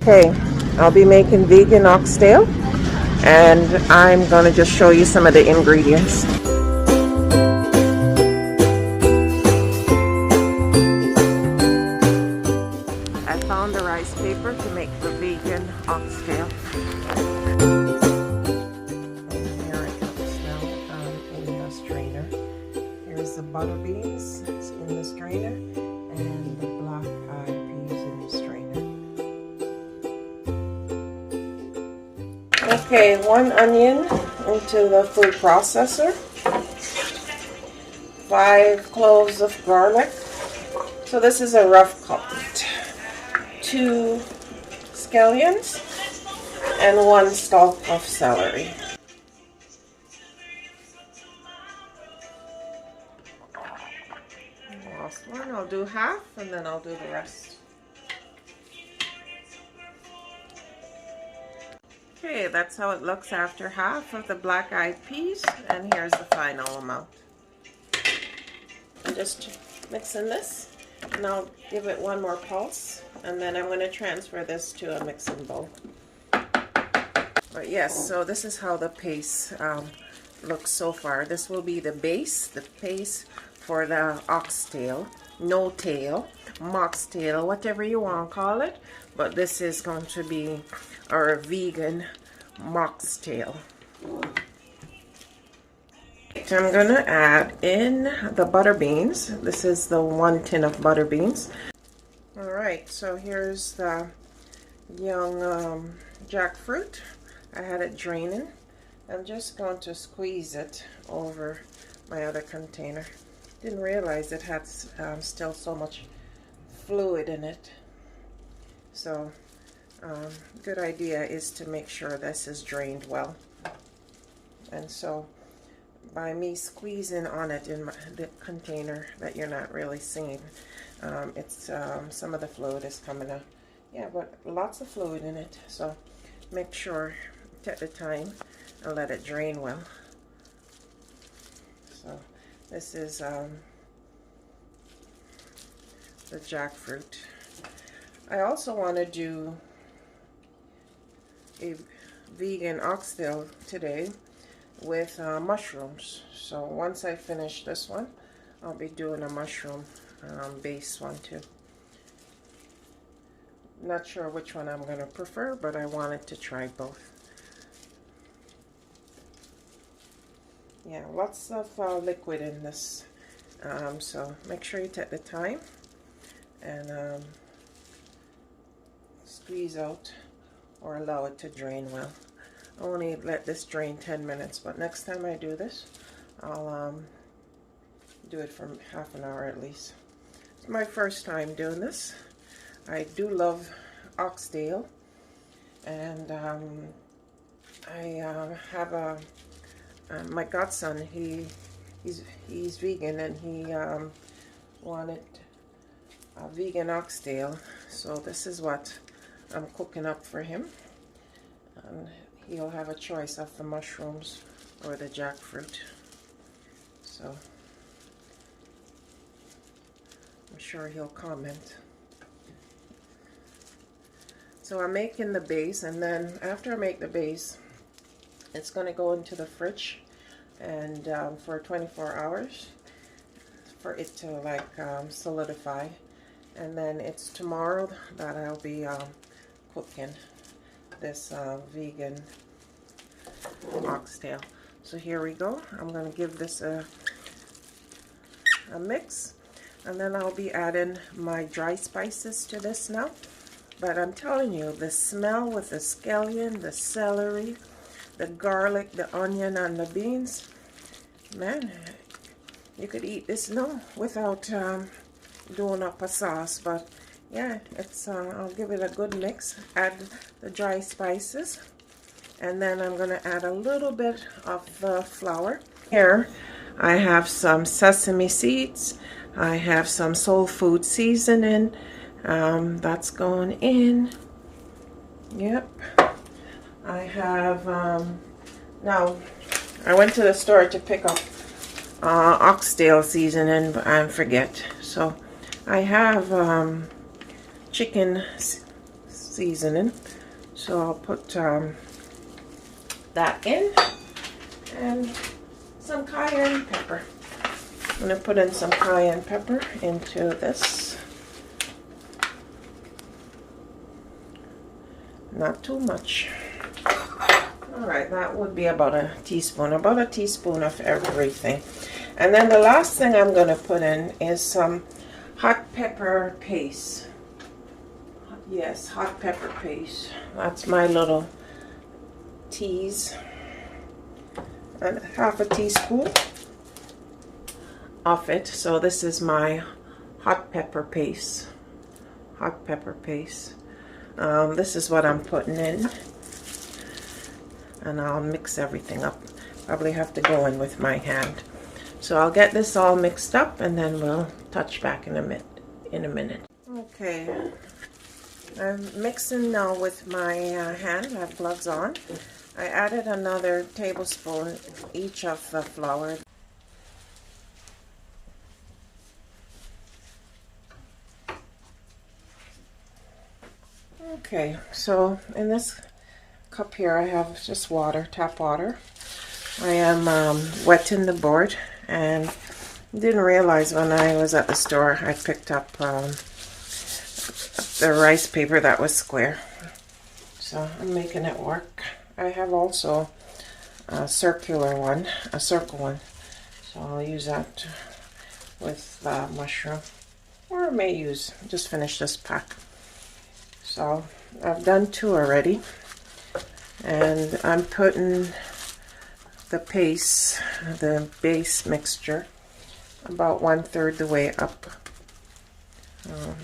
Okay, I'll be making vegan oxtail, and I'm gonna just show you some of the ingredients. I found the rice paper to make the vegan oxtail. Here it comes now in the strainer. Here's the butter beans in the strainer, and the black-eyed peas in the strainer. Okay, 1 onion into the food processor, 5 cloves of garlic. So this is a rough cut. 2 scallions and 1 stalk of celery. Last one, I'll do half and then I'll do the rest. Okay, that's how it looks after half of the black-eyed peas, and here's the final amount. I'm just mixing this, and I'll give it 1 more pulse, and then I'm going to transfer this to a mixing bowl. But yes, so this is how the paste looks so far. This will be the base, the paste for the oxtail, no tail, moxtail, whatever you want to call it. But this is going to be our vegan moxtail. I'm going to add in the butter beans. This is the 1 tin of butter beans. Alright, so here's the young jackfruit. I had it draining. I'm just going to squeeze it over my other container. Didn't realize it had still so much fluid in it. So good idea is to make sure this is drained well. And so by me squeezing on it in the container that you're not really seeing, it's some of the fluid is coming out. Yeah, but lots of fluid in it. So make sure, take the time and let it drain well. So this is the jackfruit. I also want to do a vegan oxtail today with mushrooms. So once I finish this one, I'll be doing a mushroom base one too. Not sure which one I'm going to prefer, but I wanted to try both. Yeah, lots of liquid in this, so make sure you take the time and squeeze out or allow it to drain well. I only let this drain 10 minutes, but next time I do this, I'll do it for half an hour at least. It's my first time doing this. I do love oxtail, and I have a my godson. He's vegan, and he wanted a vegan oxtail, so this is what I'm cooking up for him. He'll have a choice of the mushrooms or the jackfruit. So I'm sure he'll comment. So I'm making the base, and then after I make the base, it's going to go into the fridge and for 24 hours for it to like solidify. And then it's tomorrow that I'll be cooking this vegan oxtail. So here we go. I'm going to give this a mix, and then I'll be adding my dry spices to this now. But I'm telling you, the smell with the scallion, the celery, the garlic, the onion, and the beans, man, you could eat this now without doing up a sauce. But yeah, it's I'll give it a good mix, add the dry spices, and then I'm going to add a little bit of the flour. Here I have some sesame seeds, I have some soul food seasoning, that's going in. Yep. I have now I went to the store to pick up oxtail seasoning and forget, so I have chicken seasoning. So I'll put that in, and some cayenne pepper. I'm going to put in some cayenne pepper into this. Not too much. Alright, that would be about a teaspoon of everything. And then the last thing I'm going to put in is some hot pepper paste. Yes, hot pepper paste. That's my little teas. And half a teaspoon of it. So this is my hot pepper paste. Hot pepper paste. This is what I'm putting in. And I'll mix everything up. Probably have to go in with my hand. So I'll get this all mixed up, and then we'll touch back in a minute. Okay, I'm mixing now with my hand. I have gloves on. I added another tablespoon each of the flour. Okay, so in this cup here I have just water, tap water. I am wetting the board, and didn't realize when I was at the store I picked up the rice paper that was square. So I'm making it work. I have also a circular one, a circle one. So I'll use that with mushroom, or I may use, just finish this pack. So I've done 2 already, and I'm putting the paste, the base mixture, about 1/3 the way up.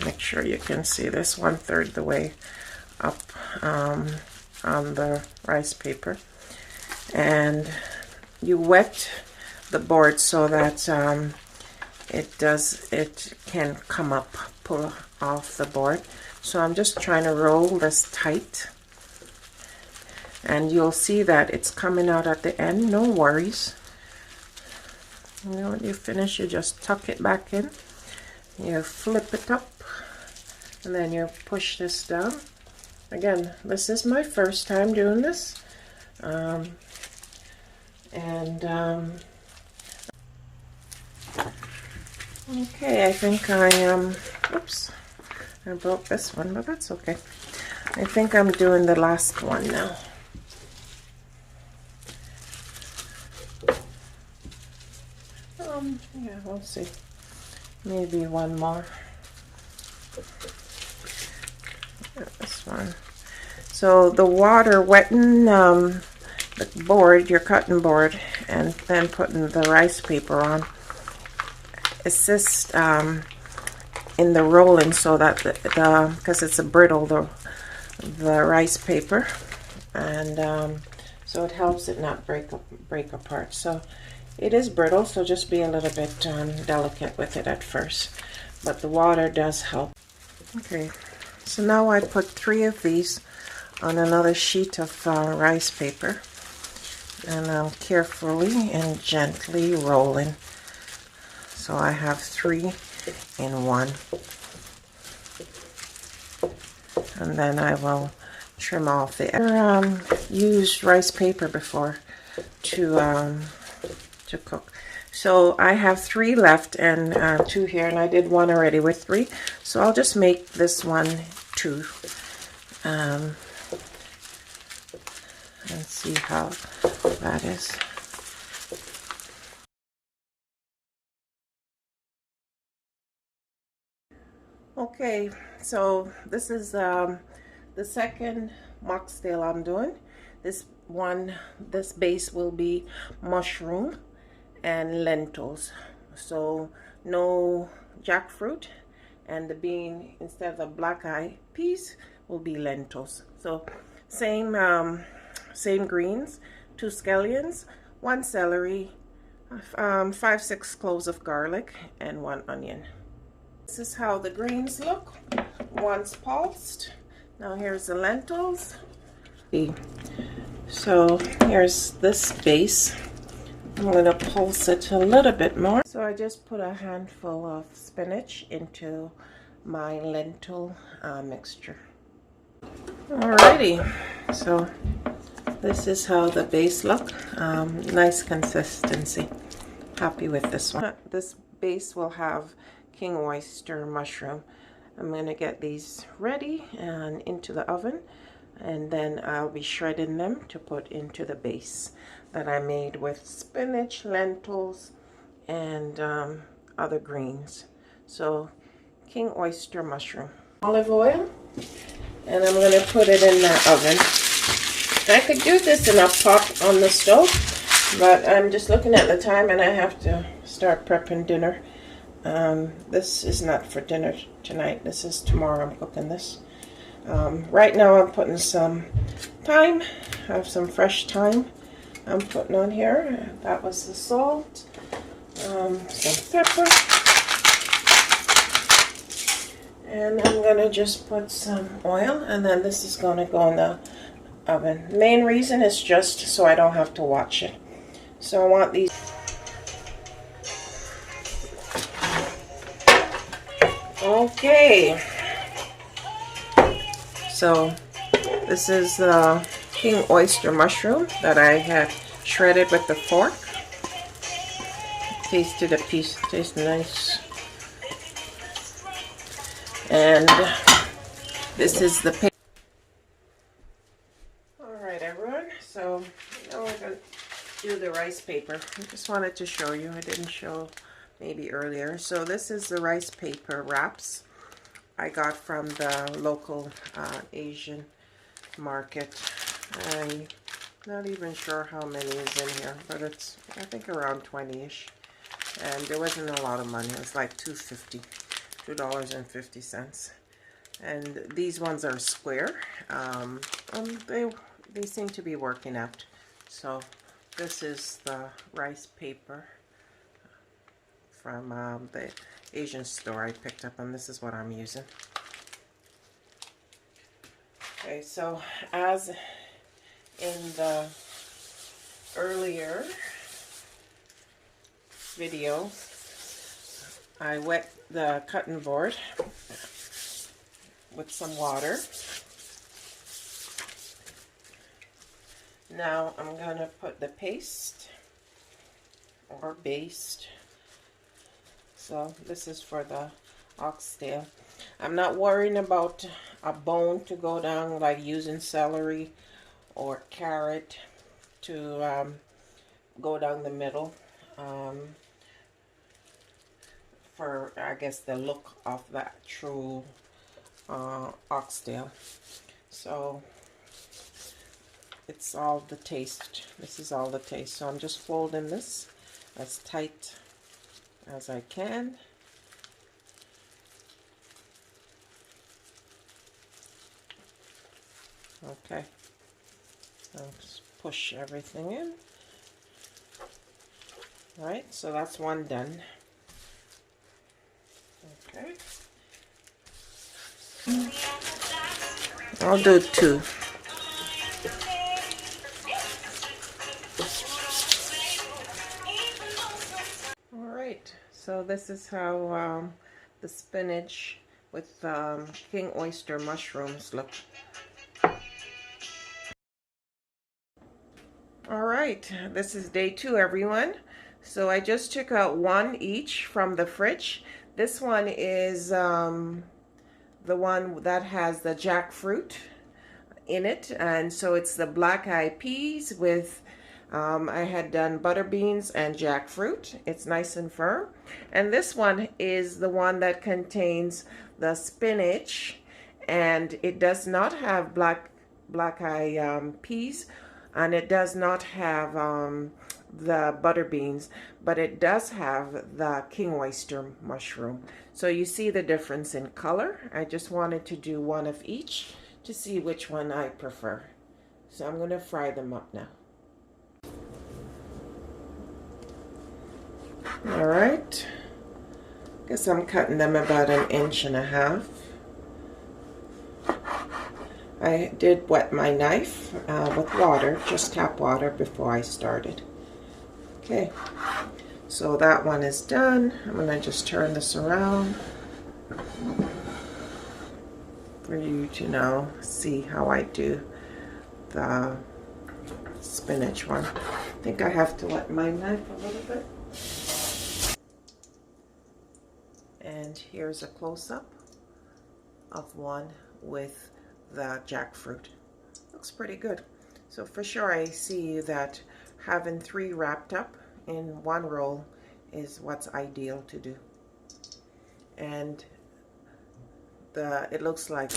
Make sure you can see this, 1/3 the way up on the rice paper. And you wet the board so that it can come up, pull off the board. So I'm just trying to roll this tight, and you'll see that it's coming out at the end. No worries. You know, when you finish, you just tuck it back in, you flip it up, and then you push this down. Again, this is my first time doing this, okay, I think oops, I broke this one, but that's okay. I think I'm doing the last one now. Yeah, we'll see. Maybe one more. This one. So the water wetting the board, your cutting board, and then putting the rice paper on, assist in the rolling, so that because it's a brittle, the rice paper, and so it helps it not break apart. So it is brittle, so just be a little bit delicate with it at first, but the water does help. Okay, so now I put 3 of these on another sheet of rice paper, and I'm carefully and gently rolling. So I have 3 in one, and then I will trim off the used rice paper before to cook. So I have 3 left, and 2 here, and I did 1 already with 3. So I'll just make this one 2, and see how that is. Okay, so this is the second oxtail I'm doing. This base will be mushroom and lentils. So no jackfruit, and the bean, instead of the black eyed peas, will be lentils. So same greens, 2 scallions, 1 celery, 5-6 cloves of garlic, and 1 onion. This is how the greens look once pulsed. Now here's the lentils. So here's this base. I'm going to pulse it a little bit more. So I just put a handful of spinach into my lentil mixture. Alrighty, so this is how the base look. Nice consistency. Happy with this one. This base will have king oyster mushroom. I'm going to get these ready and into the oven, and then I'll be shredding them to put into the base that I made with spinach, lentils, and other greens. So king oyster mushroom. Olive oil, and I'm going to put it in the oven. I could do this in a pot on the stove, but I'm just looking at the time and I have to start prepping dinner. This is not for dinner tonight. This is tomorrow. I'm cooking this. Right now I'm putting some thyme. I have some fresh thyme I'm putting on here. That was the salt. Some pepper. And I'm going to just put some oil, and then this is going to go in the oven. Main reason is just so I don't have to watch it. So I want these. Okay. So this is the king oyster mushroom that I had shredded with the fork. Tasted a piece. Tastes nice. And this is the paper. Alright everyone, so now we're going to do the rice paper. I just wanted to show you. I didn't show maybe earlier. So this is the rice paper wraps I got from the local Asian market. I'm not even sure how many is in here, but it's I think around 20-ish. And there wasn't a lot of money. It was like $2.50. And these ones are square. They seem to be working out. So this is the rice paper from the Asian store I picked up, and this is what I'm using. Okay, so as in the earlier video, I wet the cutting board with some water. Now I'm going to put the paste or baste. So this is for the oxtail. I'm not worrying about a bone to go down, like using celery or carrot to go down the middle. For I guess the look of that true oxtail. So it's all the taste. This is all the taste. So I'm just folding this as tight as I can. Okay. I'll just push everything in. Alright, so that's one done. Okay. I'll do two. Alright, so this is how the spinach with king oyster mushrooms look. Alright, this is day 2, everyone. So I just took out one each from the fridge. This one is the one that has the jackfruit in it, and so it's the black eyed peas with I had done butter beans and jackfruit. It's nice and firm. And this one is the one that contains the spinach, and it does not have black eye peas, and it does not have the butter beans, but it does have the king oyster mushroom. So you see the difference in color. I just wanted to do one of each to see which one I prefer. So I'm going to fry them up now. Alright, guess I'm cutting them about 1.5 inches. I did wet my knife with water, just tap water before I started. Okay, so that one is done. I'm going to just turn this around. for you to now see how I do the spinach one. I think I have to wet my knife a little bit. And here's a close-up of one with the jackfruit. Looks pretty good. So for sure I see that having 3 wrapped up in one roll is what's ideal to do. And it looks like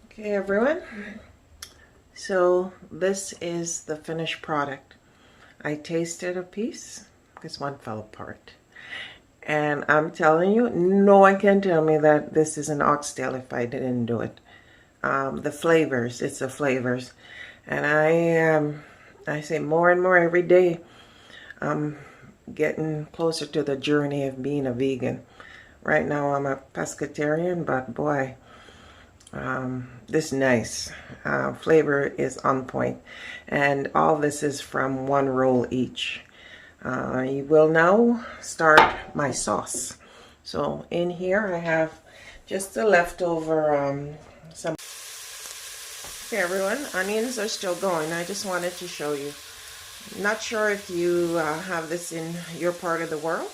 okay, everyone. So this is the finished product. I tasted a piece. This one fell apart. And I'm telling you, no one can tell me that this is an oxtail if I didn't do it. The flavors, it's the flavors. And I say more and more every day, I'm getting closer to the journey of being a vegan. Right now I'm a pescatarian, but boy, this is nice. Flavor is on point. And all this is from 1 roll each. You will now start my sauce. So in here I have just the leftover some. Okay, everyone, onions are still going. I just wanted to show you. Not sure if you have this in your part of the world.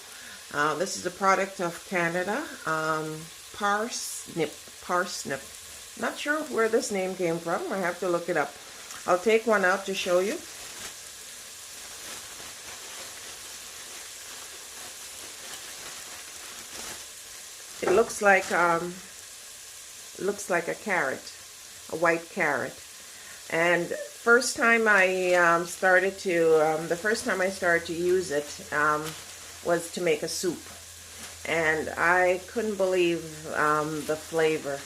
This is a product of Canada. Parsnip. Not sure where this name came from. I have to look it up. I'll take one out to show you. It looks like a carrot, a white carrot. And first time I started to use it was to make a soup, and I couldn't believe the flavor.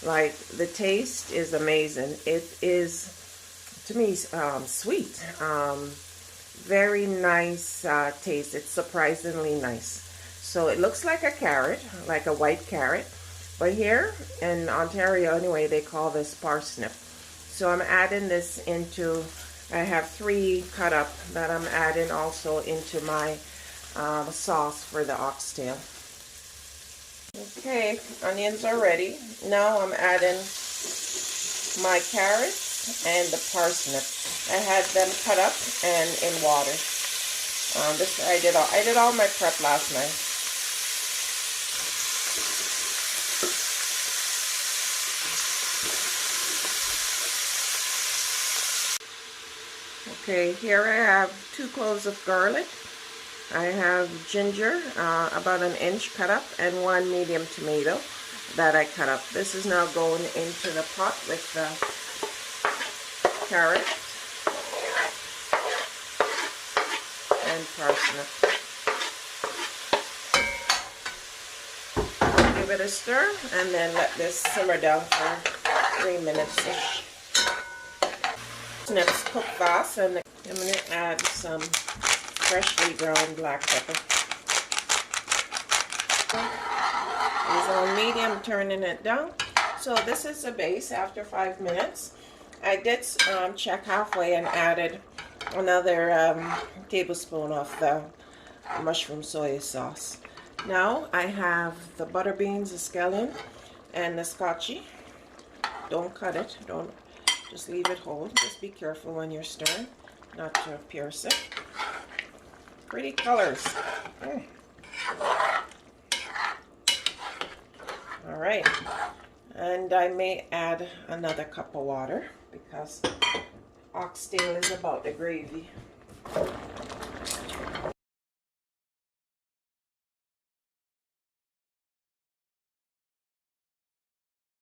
Like, the taste is amazing. It is, to me, sweet. Very nice taste. It's surprisingly nice. So it looks like a carrot, like a white carrot. But here in Ontario, anyway, they call this parsnip. So I'm adding this into, I have 3 cut up that I'm adding also into my sauce for the oxtail. Okay, onions are ready. Now I'm adding my carrots and the parsnip. I had them cut up and in water. I did all my prep last night. Okay, here I have 2 cloves of garlic. I have ginger, about 1 inch cut up, and 1 medium tomato that I cut up. This is now going into the pot with the carrot and parsnip. Give it a stir and then let this simmer down for 3 minutes-ish. Snips cook fast, and I'm going to add some freshly ground black pepper. It's on medium, turning it down. So this is the base after 5 minutes. I did check halfway and added another tablespoon of the mushroom soy sauce. Now I have the butter beans, the scallion, and the scotchy. Don't cut it. Don't. Just leave it whole. Just be careful when you're stirring, not to pierce it. Pretty colors. All right, and I may add another cup of water because oxtail is about the gravy.